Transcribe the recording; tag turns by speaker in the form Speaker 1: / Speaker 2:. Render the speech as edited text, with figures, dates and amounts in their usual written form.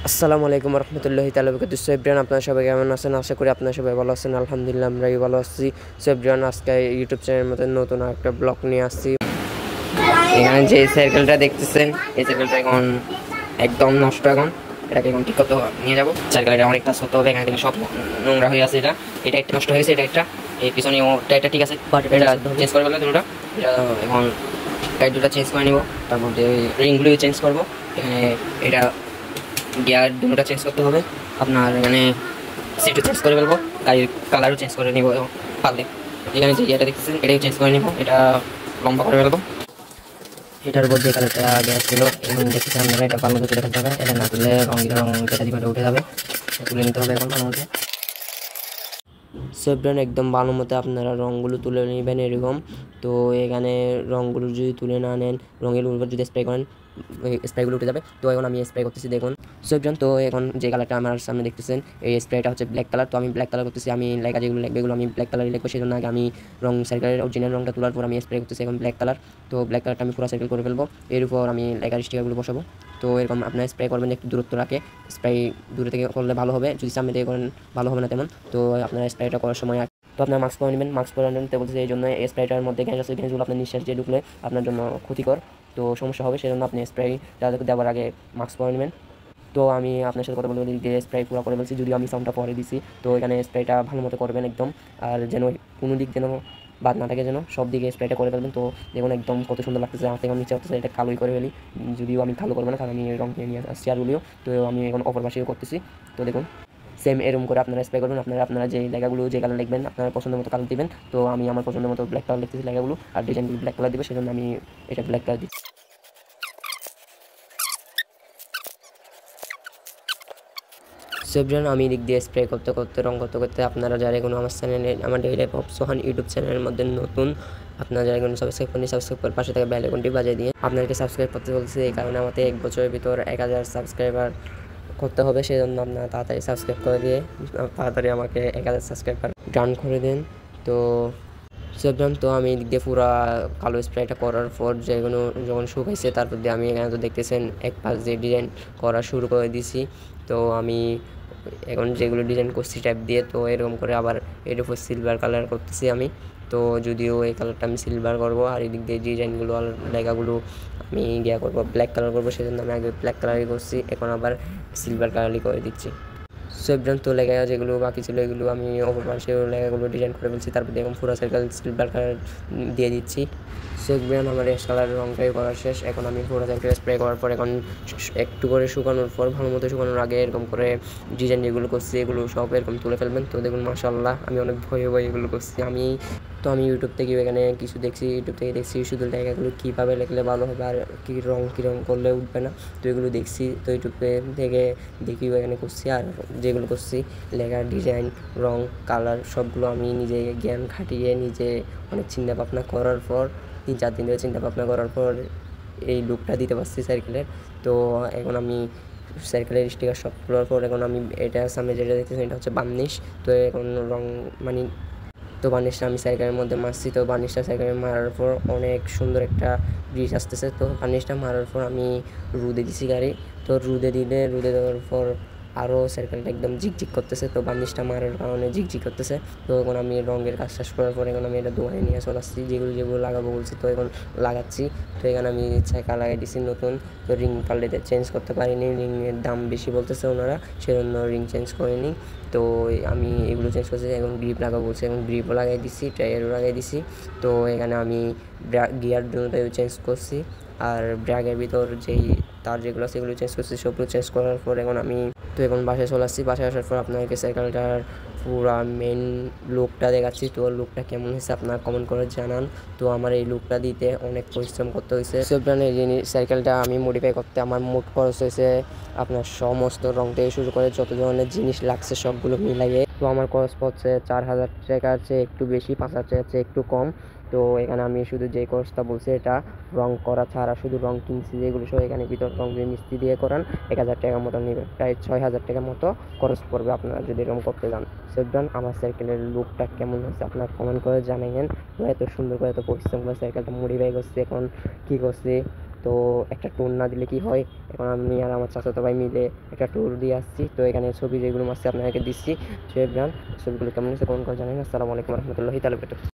Speaker 1: আসসালামু আলাইকুম রহমতুল্লাহি তাআলা বারাকাতুহু। সো এভরিওয়ান, আপনারা সবাই কেমন আছেন? আশা করি আপনারা সবাই ভালো আছেন। আলহামদুলিল্লাহ আমরাই ভালো আছি। সো এভরিওয়ান, আজকে ইউটিউব চ্যানেলের মধ্যে নতুন একটা ব্লগ নিয়ে আসছি। এখানে যে সাইকেলটা দেখতেছেন, এই সাইকেলটা এখন একদম নষ্ট। এখন এটাকে এখন ঠিক করতে নিয়ে যাবো। সাইকেলটা অনেক কাজ করতে হবে। এখানে থেকে সব নোংরা হয়ে আছে। এটা একটা নষ্ট হয়েছে, এটা একটা এই পিছনে ওটা একটা ঠিক আছে, বাট এটা চেঞ্জ করে ফেলবে দুটোটা। এটা এখন টাইট দুটো চেঞ্জ করে নিব, তারপর রিংগুলো চেঞ্জ করবো। এখানে এটা গিয়ার দুটোটা চেঞ্জ করতে হবে। আপনার এখানে সিটও চেঞ্জ করে ফেলবো, গাড়ির কালারও চেঞ্জ করে নিব পারলে। এখানে যে ইয়েটা দেখতেছেন এটাও চেঞ্জ করে নিব, এটা লম্বা করে ফেলবো। এটার উপর যে কালারটা গ্যাস ছিল এবং দেখতেছেন আপনারা, এটা ভালো মতো তুলে ফেলতে হবে। এটা না তুলে রং কেটে দিবে, উঠে যাবে। তুলে নিতে হবে এখন ভালো মতো। সেভডন একদম ভালো মতো আপনারা রঙগুলো তুলে নেবেন এরকম। তো এখানে রঙগুলো যদি তুলে না নেন, রঙের উপর যদি স্প্রে করেন, স্প্রেগুলো উঠে যাবে। তো এখন আমি স্প্রে করতেছি, দেখুন সেভডন। তো এখন যে কালারটা আমার সামনে দেখতেছেন, এই স্প্রেটা হচ্ছে ব্ল্যাক কালার। তো আমি ব্ল্যাক কালার করতেছি। আমি লেখা যেগুলো লিখবে এগুলো আমি ব্ল্যাক কালারই লিখবো। সেজন্য আগে আমি রং সার্কেলের অরিজিনাল রংটা তোলার পর আমি স্প্রে করতেছি এখন ব্ল্যাক কালার। তো ব্ল্যাক কালারটা আমি পুরো সার্কেল করে ফেলবো। এর উপর আমি লেখার স্টিকারগুলো বসাবো। তো এরকম আপনার স্প্রে করবেন, একটু দূরত্ব রাখে। স্প্রে দূরে থেকে করলে ভালো হবে, যদি সামনে থেকে করেন ভালো হবে না তেমন। তো আপনার স্প্রেটা করার সময় তো আপনার মাস্ক পরে নেবেন। মাস্ক পরে নেবেন তো বলতেছে, এই জন্য এই স্প্রেটার মধ্যে গ্যাস আছে, গ্যাসগুলো আপনার নিঃশ্বাস দিয়ে ঢুকলে আপনার জন্য ক্ষতিকর, তো সমস্যা হবে। সেজন্য আপনি স্প্রেটা দেওয়ার আগে মাস্ক পরে নেবেন। তো আমি আপনার সাথে কথা বলতে গিয়ে স্প্রে পুরো করে বলছি, যদিও আমি সাউন্ডটা পরে দিছি। তো এখানে স্প্রেটা ভালো মতো করবেন একদম, আর যেন কোনো দিক যেন বাদ না থাকে, যেন সব দিকে স্প্রেটা করে ফেলবেন। তো দেখুন একদম কত সুন্দর লাগতেছে। আমার থেকে নিচে হচ্ছে এটা কালোই করে ফেলি, যদিও আমি কালো করবো না, কারণ আমি রং কিনে নিয়ে আসছি আরগুলিও। তো আমি এখন অপর পাশেও করতেছি। তো দেখুন সেম এরকম করে আপনারা স্প্রে করবেন। আপনারা যে লেখাগুলো যে কালার লিখবেন আপনারা পছন্দ মতো কালার দিবেন। তো আমি আমার পছন্দ মতো ব্ল্যাক কালার লিখতেছি লেখাগুলো, আর ডিজাইনগুলো ব্ল্যাক কালার দিবে, সেজন্য আমি এটা ব্ল্যাক কালার দিচ্ছি। সেভজন আমি দিক দিয়ে স্প্রে করতে করতে রং করতে করতে, আপনারা যারা কোনো আমার চ্যানেলে, আমার daily life of Sohan YouTube চ্যানেলের মধ্যে নতুন, আপনারা যারা কোনো সাবস্ক্রাইব করেন, সাবস্ক্রাইব করে পাশে থাকা বেল আইকনটি বাজিয়ে দিয়ে আপনাদেরকে সাবস্ক্রাইব করতে বলছি। এই কারণে আমাদের 1 বছরের ভিতর 1000 সাবস্ক্রাইবার করতে হবে। সেজন্য আপনারা তাড়াতাড়ি সাবস্ক্রাইব করে দিয়ে তাড়াতাড়ি আমাকে 1000 সাবস্ক্রাইবার ডান করে দিন। তো সেভজন তো আমি দিক দিয়ে পুরা কালো স্প্রেটা করার পর যেগুলো যখন শুকাইছে, তারপর দিয়ে আমি এখানে তো দেখতেছেন এক পাশ দিয়ে ডিজাইন করা শুরু করে দিছি। তো আমি এখন যেগুলো ডিজাইন করছি টাইপ দিয়ে, তো এরকম করে আবার এর উপর সিলভার কালার করতেছি আমি। তো যদিও এই কালারটা আমি সিলভার করবো, আর এদিক দিয়ে ডিজাইনগুলো আর লেখাগুলো আমি ইয়া করবো, ব্ল্যাক কালার করবো। সেজন্য আমি আগে ব্ল্যাক কালারই করছি, এখন আবার সিলভার কালারই করে দিচ্ছি। সেভজন তো লেখা যেগুলো বাকি ছিল এগুলো আমি অপর পাশে লেখাগুলো ডিজাইন করে ফেলছি। তারপর দেখুন পুরো সার্কেল সিলভার কালার দিয়ে দিচ্ছি। সেভজন আমার রেস কালার রংটাই করা শেষ। এখন আমি পুরো সার্কেল স্প্রে করার পর এখন একটু করে শুকানোর পর, ভালো মতো শুকানোর আগে এরকম করে ডিজাইন যেগুলো করছি এগুলো সব এরকম তুলে ফেলবেন। তো দেখুন মাশাআল্লাহ, আমি অনেক ভয়ে ভয়ে এগুলো করছি। তো আমি ইউটিউব থেকে এখানে কিছু দেখছি, ইউটিউব থেকে দেখছি শুধু লেখাগুলো কীভাবে লিখলে ভালো হবে আর কী রং করলে উঠবে না। তো এগুলো দেখছি, তো ইউটিউব থেকে দেখি এখানে করছি। আর যেগুলো করছি লেখার ডিজাইন, রং, কালার সবগুলো আমি নিজে জ্ঞান খাটিয়ে নিজে অনেক চিন্তা ভাবনা করার পর, 3-4 দিন ধরে চিন্তা ভাবনা করার পর এই লুকটা দিতে পারছি সাইকেলের। তো এখন আমি সাইকেলের স্টিকার সব খোলার পর এখন আমি এটা সামনে যেটা দেখতেছি এটা হচ্ছে বার্নিশ। তো এখন রং মানে তো বার্নিশটা আমি সাইকেলের মধ্যে মারছি। তো বার্নিশটা সাইকেলে মারার পর অনেক সুন্দর একটা ব্রিজ আসতেছে। তো বার্নিশটা মারার পর আমি রোদে দিছি গাড়ি। তো রোদে দেওয়ার পর আরও সাইকেলটা একদম ঝিকঝিক করতেছে। তো বার্নিশটা মারার কারণে ঝিকঝিক করতেছে। তো এখন আমি রঙের কাজ শেষ করার পর এখন আমি এটা দোকানে নিয়ে চলে আসছি, যেগুলো লাগাবো বলছি। তো এখন লাগাচ্ছি। তো এখানে আমি চাকা লাগাই দিছি নতুন। তো রিং পাল্টে চেঞ্জ করতে পারিনি, রিংয়ের দাম বেশি বলতেছে ওনারা, সেজন্য রিং চেঞ্জ করিনি। তো আমি এগুলো চেঞ্জ করছি। এখন গ্রিপ লাগাবো বলছি, এখন গ্রিপও লাগাই দিছি, টায়ারও লাগাই দিছি। তো এখানে আমি গিয়ার দুটোটাও চেঞ্জ করছি, আর ব্র্যাকের ভিতর যেই তার যেগুলো সেগুলো চেঞ্জ করছি, সবগুলো চেঞ্জ করার পর এখন বাসায় চলে আসছি। বাসায় আসার পর আপনাকে সাইকেলটার পুরা মেন লুকটা দেখাচ্ছি। তো লুকটা কেমন হয়েছে আপনারা কমেন্ট করে জানান। তো আমার এই লুকটা দিতে অনেক পরিশ্রম করতে হয়েছে। সেভজন এই সাইকেলটা আমি মডিফাই করতে আমার মোট খরচ হয়েছে আপনার সমস্ত রং থেকে শুরু করে যত ধরনের জিনিস লাগছে সবগুলো মিলাইয়ে। তো আমার খরচ পড়ছে 4000 টাকার চেয়ে একটু বেশি, 5000 টাকার চেয়ে একটু কম। তো এখানে আমি শুধু যে খরচটা বলছি এটা রং করা ছাড়া, শুধু রং কিনছি যেগুলো সব এখানে ভিতর রং দিয়ে মিস্ত্রি দিয়ে করান 1000 টাকা মতো নেবে, প্রায় 6000 টাকা মতো খরচ পড়বে আপনারা যদি এরকম করতে যান। সেভজন আমার সাইকেলের লুকটা কেমন হয়েছে আপনারা কমেন্ট করে জানাইন। তো এত সুন্দর করে এত পরিশ্রম করে সাইকেলটা মডিফাই করছি, এখন কী করছি। তো তো একটা ট্যুর না দিলে কি হয়, এখন আমি আর আমার চাচাতো ভাই মিলে একটা ট্যুর দিয়ে আসছি। তো এখানে ছবি যেগুলো মারছি আপনাদেরকে দিচ্ছি। তো এভরিওয়ান, ছবিগুলো কেমন হয়েছে কমেন্ট করে জানাবেন। আসসালামু আলাইকুম রহমতুল্লাহি তাআলা বারাকাতুহু।